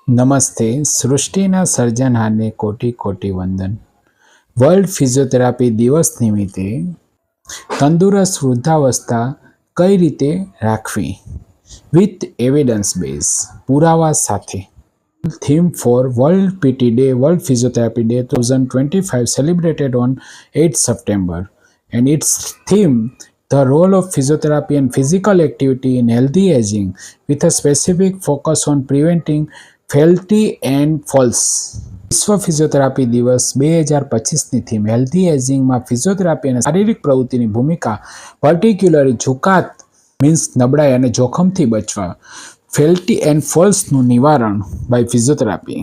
નમસ્તે. સૃષ્ટિના સર્જનહારને કોટી કોટી વંદન. વર્લ્ડ ફિઝિયોથેરાપી દિવસ નિમિત્તે તંદુરસ્ત વૃદ્ધાવસ્થા કઈ રીતે રાખવી વિથ એવિડન્સ બેઝ, પુરાવા સાથે. Theme four world PT day, world physiotherapy day 2025 celebrated on 8th September, and its theme the role of physiotherapy and physical activity in healthy aging, with a specific focus on preventing frailty and falls. વિશ્વ physiotherapy દિવસ 2025ની theme healthy એજિંગમાં physiotherapy અને શારીરિક પ્રવૃત્તિની ભૂમિકા, particularly ઝુકાત means નબળાઈ અને જોખમથી બચવા, ફેલ્ટી એન્ડ ફોલ્સનું નિવારણ by physiotherapy.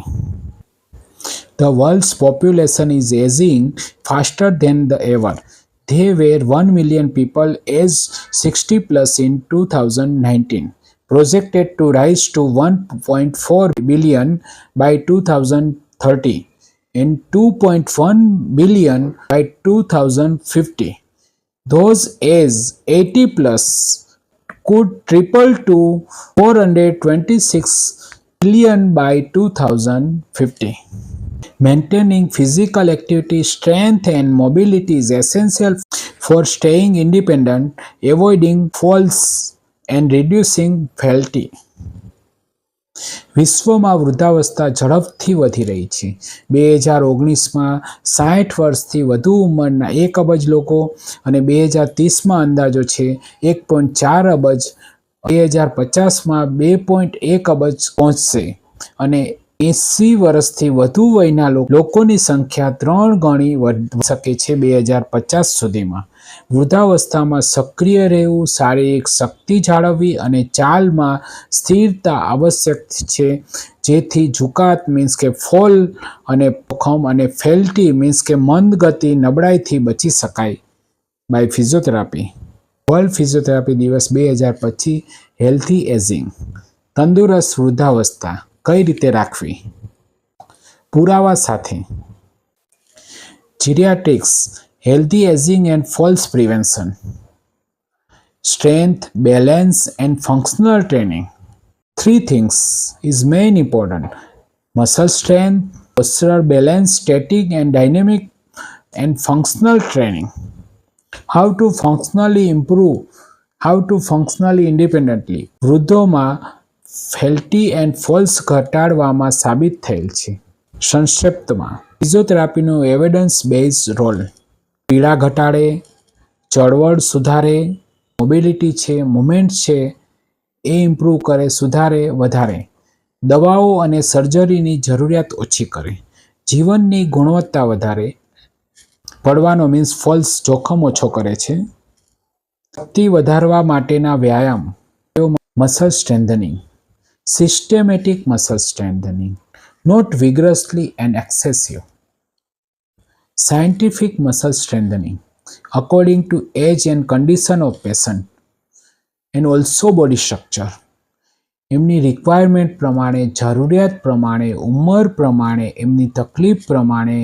The world's population is aging faster than ever. There were 1 million people aged 60 plus in 2019. Projected to rise to 1.4 billion by 2030 and 2.1 billion by 2050. Those aged 80 plus could triple to 426 billion by 2050. Maintaining physical activity, strength and mobility is essential for staying independent, avoiding falls and reducing ફેલ્ટી. વિશ્વમાં વૃદ્ધાવસ્થા ઝડપથી વધી રહી છે. 2019માં 60 વર્ષથી વધુ ઉંમરના 1 અબજ લોકો અને 2030માં અંદાજો છે 1.4 અબજ, 2050માં 2.1 અબજ પહોંચશે અને 80 વર્ષથી વધુ વયના લોકોની સંખ્યા 3 ગણી વધી શકે છે 2050 સુધીમાં. વૃદ્ધાવસ્થામાં સક્રિય રહેવું, શારીરિક શક્તિ જાળવવી અને ચાલમાં સ્થિરતા આવશ્યક છે, જેથી ઝુકાત મીન્સ કે ફોલ અને જોખમ અને ફેલ્ટી મીન્સ કે મંદ ગતિ નબળાઈથી બચી શકાય બાય ફિઝિયોથેરાપી. વર્લ્ડ ફિઝિયોથેરાપી દિવસ 2025 હેલ્ધી એજિંગ, તંદુરસ્ત વૃદ્ધાવસ્થા કઈ રીતે રાખવી, પુરાવા સાથે. જીરિયાટ્રિક્સ, healthy aging and falls prevention, strength, balance and functional training. 3 things is main important: muscle strength, postural balance, static and dynamic, and functional training. How to functionally improve, how to functionally independently. વૃદ્ધોમાં frailty and falls ઘટાડવામાં સાબિત થયેલ છે. સંક્ષિપ્તમાં ફિઝિયોથેરાપીનો evidence base role: પીડા ઘટાડે, ચળવળ સુધારે, મોબિલિટી છે, મુવમેન્ટ છે એ ઇમ્પ્રૂવ કરે, સુધારે, વધારે, દવાઓ અને સર્જરીની જરૂરિયાત ઓછી કરે, જીવનની ગુણવત્તા વધારે, પડવાનો મીન્સ ફોલ્સ જોખમ ઓછો કરે છે, શક્તિ વધારવા માટેના વ્યાયામ, muscle strengthening, systematic muscle strengthening, not vigorously and excessive. Scientific muscle strengthening according to age and condition of patient and also body structure. એમની રિક્વાયરમેન્ટ પ્રમાણે, જરૂરિયાત પ્રમાણે, ઉંમર પ્રમાણે, એમની તકલીફ પ્રમાણે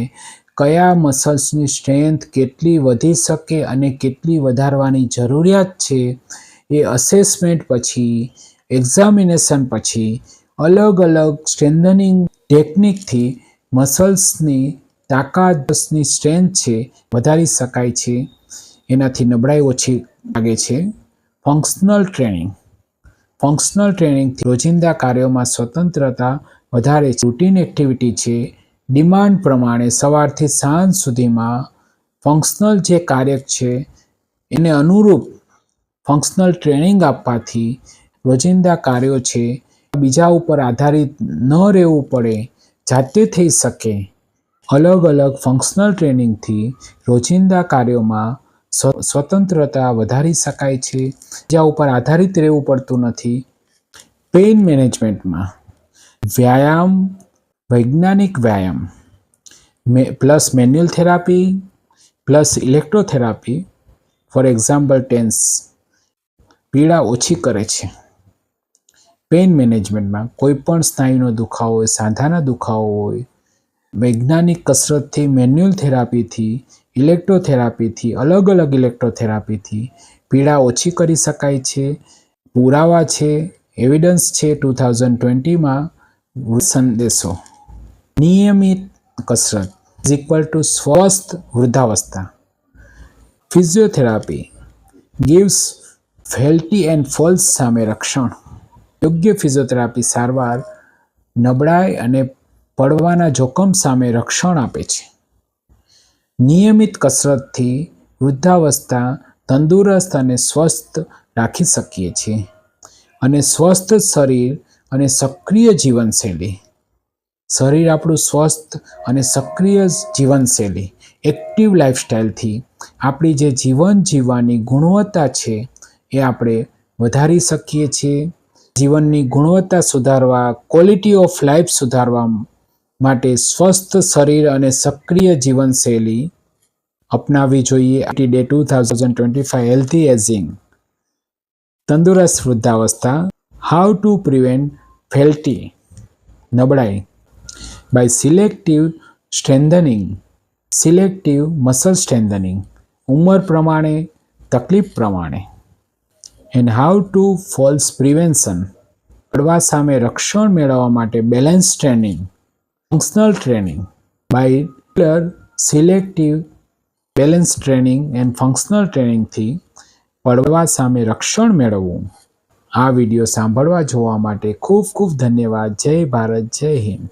કયા મસલ્સની સ્ટ્રેન્થ કેટલી વધી શકે અને કેટલી વધારવાની જરૂરિયાત છે એ અસેસમેન્ટ પછી, એક્ઝામિનેશન પછી અલગ અલગ સ્ટ્રેન્થનિંગ ટેકનિકથી મસલ્સની તાકાતની સ્ટ્રેન્થ છે વધારી શકાય છે, એનાથી નબળાઈ ઓછી લાગે છે. ફંક્શનલ ટ્રેનિંગ, ફંક્શનલ ટ્રેનિંગથી રોજિંદા કાર્યોમાં સ્વતંત્રતા વધારે છે. રૂટીન એક્ટિવિટી છે, ડિમાન્ડ પ્રમાણે સવારથી સાંજ સુધીમાં ફંક્શનલ જે કાર્ય છે એને અનુરૂપ ફંક્શનલ ટ્રેનિંગ આપવાથી રોજિંદા કાર્યો છે બીજા ઉપર આધારિત ન રહેવું પડે, જાતે થઈ શકે. અલગ અલગ ફંક્શનલ ટ્રેનિંગથી રોજિંદા કાર્યોમાં સ્વતંત્રતા વધારી શકાય છે, જ્યાં ઉપર આધારિત રહેવું પડતું નથી. પેઇન મેનેજમેન્ટમાં વ્યાયામ, વૈજ્ઞાનિક વ્યાયામ plus manual therapy plus electrotherapy, for example TENS, પીડા ઓછી કરે છે. પેઇન મેનેજમેન્ટમાં કોઈ પણ સ્નાયુનો દુખાવો હોય, સાંધાના દુખાવો હોય, વૈજ્ઞાનિક કસરતથી, મેન્યુઅલ થેરાપીથી, ઇલેક્ટ્રોથેરાપીથી, અલગ અલગ ઇલેક્ટ્રોથેરાપીથી પીડા ઓછી કરી શકાય છે. પુરાવા છે, એવિડન્સ છે 2020માં સંદેશો. નિયમિત કસરત ઇઝ ઇક્વલ ટુ સ્વસ્થ વૃદ્ધાવસ્થા. ફિઝિયોથેરાપી gives ફેલ્ટી એન્ડ ફોલ્સ સામે રક્ષણ. યોગ્ય ફિઝિયોથેરાપી સારવાર નબળાઈ અને પડવાના જોખમ સામે રક્ષણ આપે છે. નિયમિત કસરતથી વૃદ્ધાવસ્થા તંદુરસ્ત અને સ્વસ્થ રાખી શકીએ છીએ. અને સ્વસ્થ શરીર અને સક્રિય જીવનશૈલી. શરીર આપણું સ્વસ્થ અને સક્રિય જીવનશૈલી એક્ટિવ લાઈફસ્ટાઈલથી આપણી જે જીવન જીવવાની ગુણવત્તા છે એ આપણે વધારી શકીએ છીએ. જીવનની ગુણવત્તા સુધારવા, ક્વોલિટી ઓફ લાઈફ સુધારવા માટે સ્વસ્થ શરીર અને સક્રિય જીવનશૈલી અપનાવવી જોઈએ. ડે 2025 હેલ્ધી એજિંગ, તંદુરસ્ત વૃદ્ધાવસ્થા. હાઉ ટુ પ્રિવેન્ટ ફેલ્ટી, નબળાઈ, by selective strengthening, selective muscle strengthening, ઉંમર પ્રમાણે, તકલીફ પ્રમાણે. And how to falls prevention, પડવા સામે રક્ષણ મેળવવા માટે balance training, functional training, by selective balance training and functional ટ્રેનિંગથી પડવા સામે રક્ષણ મેળવવું. આ વિડીયો સાંભળવા જોવા માટે ખૂબ ખૂબ ધન્યવાદ. જય ભારત, જય હિન્દ.